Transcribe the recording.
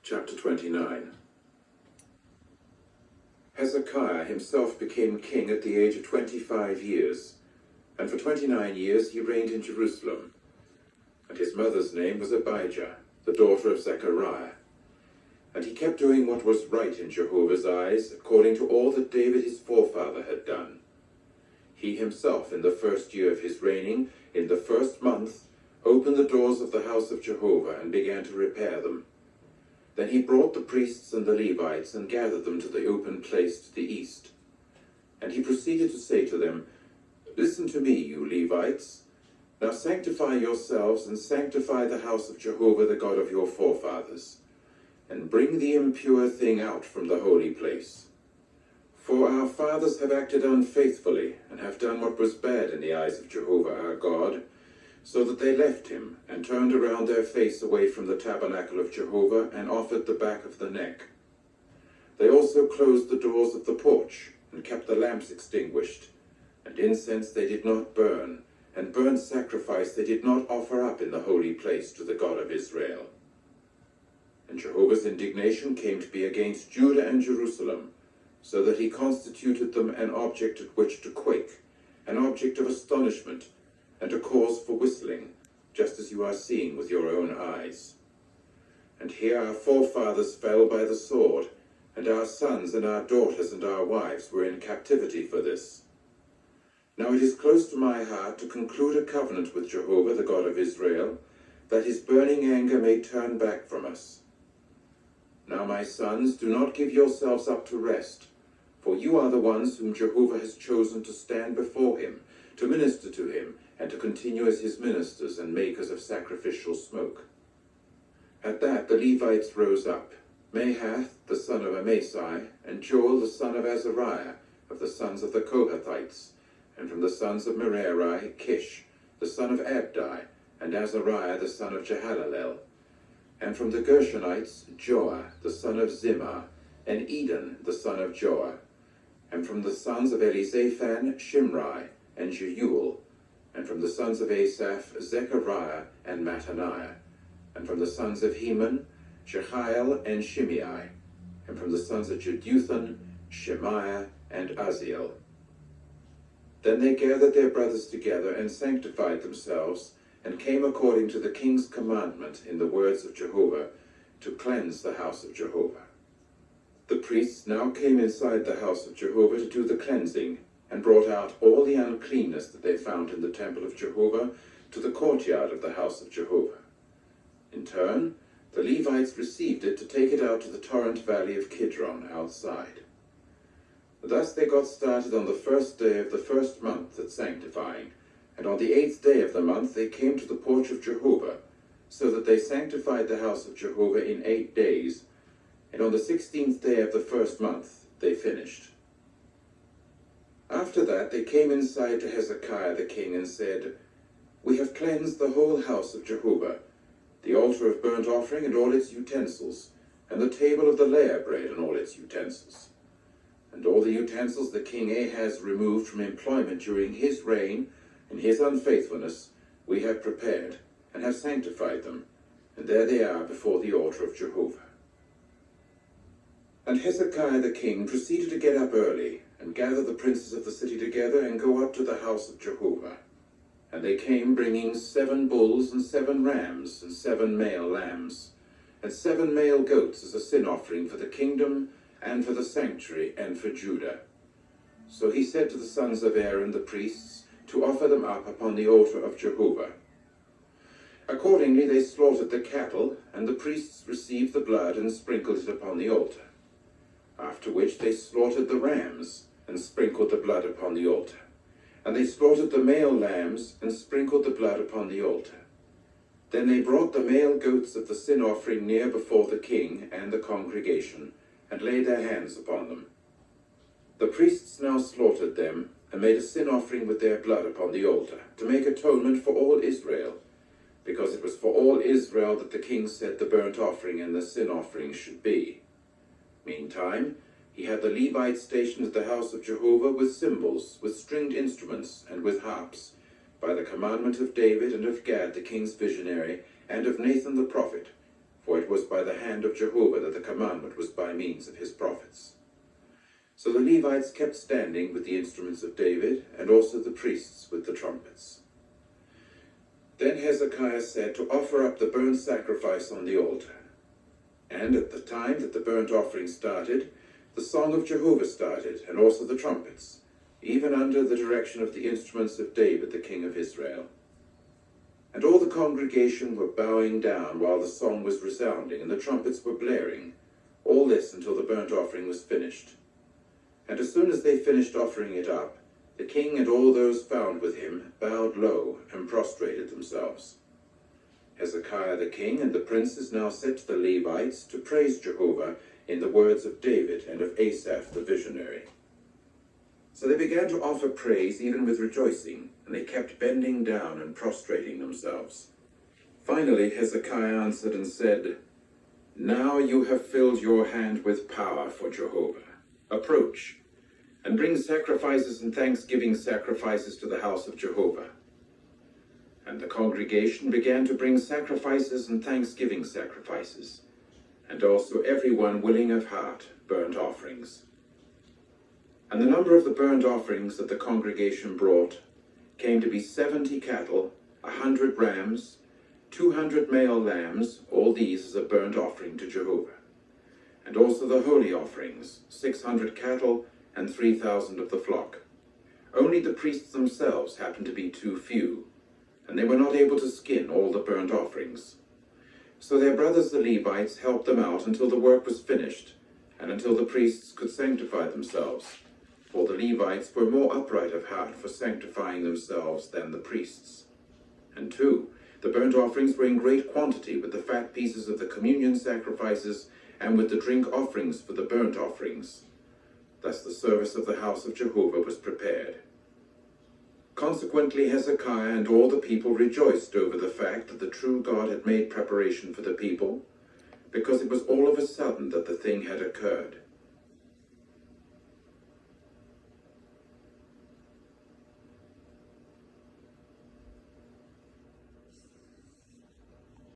Chapter 29. Hezekiah himself became king at the age of 25 years, and for 29 years he reigned in Jerusalem. And his mother's name was Abijah, the daughter of Zechariah. And he kept doing what was right in Jehovah's eyes, according to all that David his forefather had done. He himself, in the first year of his reigning, in the first month, opened the doors of the house of Jehovah and began to repair them. Then he brought the priests and the Levites and gathered them to the open place to the east. And he proceeded to say to them, "Listen to me, you Levites. Now sanctify yourselves and sanctify the house of Jehovah, the God of your forefathers, and bring the impure thing out from the holy place. For our fathers have acted unfaithfully and have done what was bad in the eyes of Jehovah our God, so that they left him and turned around their face away from the tabernacle of Jehovah and offered the back of the neck. They also closed the doors of the porch and kept the lamps extinguished, and incense they did not burn, and burnt sacrifice they did not offer up in the holy place to the God of Israel. And Jehovah's indignation came to be against Judah and Jerusalem, so that he constituted them an object at which to quake, an object of astonishment, and a cause for whistling, just as you are seeing with your own eyes. And here our forefathers fell by the sword, and our sons and our daughters and our wives were in captivity for this. Now it is close to my heart to conclude a covenant with Jehovah, the God of Israel, that his burning anger may turn back from us. Now, my sons, do not give yourselves up to rest, for you are the ones whom Jehovah has chosen to stand before him, to minister to him, and to continue as his ministers and makers of sacrificial smoke." At that the Levites rose up, Mahath the son of Amasai, and Joel the son of Azariah, of the sons of the Kohathites, and from the sons of Merari, Kish, the son of Abdi, and Azariah the son of Jehalalel, and from the Gershonites, Joah the son of Zimmah, and Eden the son of Joah, and from the sons of Elizaphan, Shimri, and Jeuel, and from the sons of Asaph, Zechariah and Mattaniah, and from the sons of Heman, Jehiel and Shimei, and from the sons of Jeduthun, Shemaiah and Aziel. Then they gathered their brothers together and sanctified themselves, and came according to the king's commandment in the words of Jehovah, to cleanse the house of Jehovah. The priests now came inside the house of Jehovah to do the cleansing, and brought out all the uncleanness that they found in the temple of Jehovah to the courtyard of the house of Jehovah. In turn, the Levites received it to take it out to the torrent valley of Kidron outside. Thus they got started on the first day of the first month at sanctifying, and on the 8th day of the month they came to the porch of Jehovah, so that they sanctified the house of Jehovah in 8 days, and on the 16th day of the first month they finished. After that they came inside to Hezekiah the king and said, "We have cleansed the whole house of Jehovah, the altar of burnt offering and all its utensils, and the table of the layer bread and all its utensils. And all the utensils that King Ahaz removed from employment during his reign, in his unfaithfulness, we have prepared, and have sanctified them, and there they are before the altar of Jehovah." And Hezekiah the king proceeded to get up early, and gather the princes of the city together, and go up to the house of Jehovah. And they came bringing 7 bulls and 7 rams and 7 male lambs, and 7 male goats as a sin offering for the kingdom, and for the sanctuary, and for Judah. So he said to the sons of Aaron the priests, to offer them up upon the altar of Jehovah. Accordingly they slaughtered the cattle, and the priests received the blood and sprinkled it upon the altar. After which they slaughtered the rams, and sprinkled the blood upon the altar. And they slaughtered the male lambs, and sprinkled the blood upon the altar. Then they brought the male goats of the sin offering near before the king and the congregation, and laid their hands upon them. The priests now slaughtered them, and made a sin offering with their blood upon the altar, to make atonement for all Israel, because it was for all Israel that the king said the burnt offering and the sin offering should be. Meantime, he had the Levites stationed at the house of Jehovah with cymbals, with stringed instruments, and with harps, by the commandment of David and of Gad the king's visionary, and of Nathan the prophet, for it was by the hand of Jehovah that the commandment was by means of his prophets. So the Levites kept standing with the instruments of David, and also the priests with the trumpets. Then Hezekiah said to offer up the burnt sacrifice on the altar. And at the time that the burnt offering started, the song of Jehovah started, and also the trumpets, even under the direction of the instruments of David, the king of Israel. And all the congregation were bowing down while the song was resounding, and the trumpets were blaring, all this until the burnt offering was finished. And as soon as they finished offering it up, the king and all those found with him bowed low and prostrated themselves. Hezekiah the king and the princes now said to the Levites to praise Jehovah in the words of David and of Asaph the visionary. So they began to offer praise even with rejoicing, and they kept bending down and prostrating themselves. Finally Hezekiah answered and said, "Now you have filled your hand with power for Jehovah. Approach, and bring sacrifices and thanksgiving sacrifices to the house of Jehovah." And the congregation began to bring sacrifices and thanksgiving sacrifices, and also everyone willing of heart burnt offerings. And the number of the burnt offerings that the congregation brought came to be 70 cattle, 100 rams, 200 male lambs, all these as a burnt offering to Jehovah. And also the holy offerings, 600 cattle and 3,000 of the flock. Only the priests themselves happened to be too few, and they were not able to skin all the burnt offerings. So their brothers the Levites helped them out until the work was finished, and until the priests could sanctify themselves. For the Levites were more upright of heart for sanctifying themselves than the priests. And 2, the burnt offerings were in great quantity with the fat pieces of the communion sacrifices and with the drink offerings for the burnt offerings. Thus the service of the house of Jehovah was prepared. Consequently, Hezekiah and all the people rejoiced over the fact that the true God had made preparation for the people, because it was all of a sudden that the thing had occurred.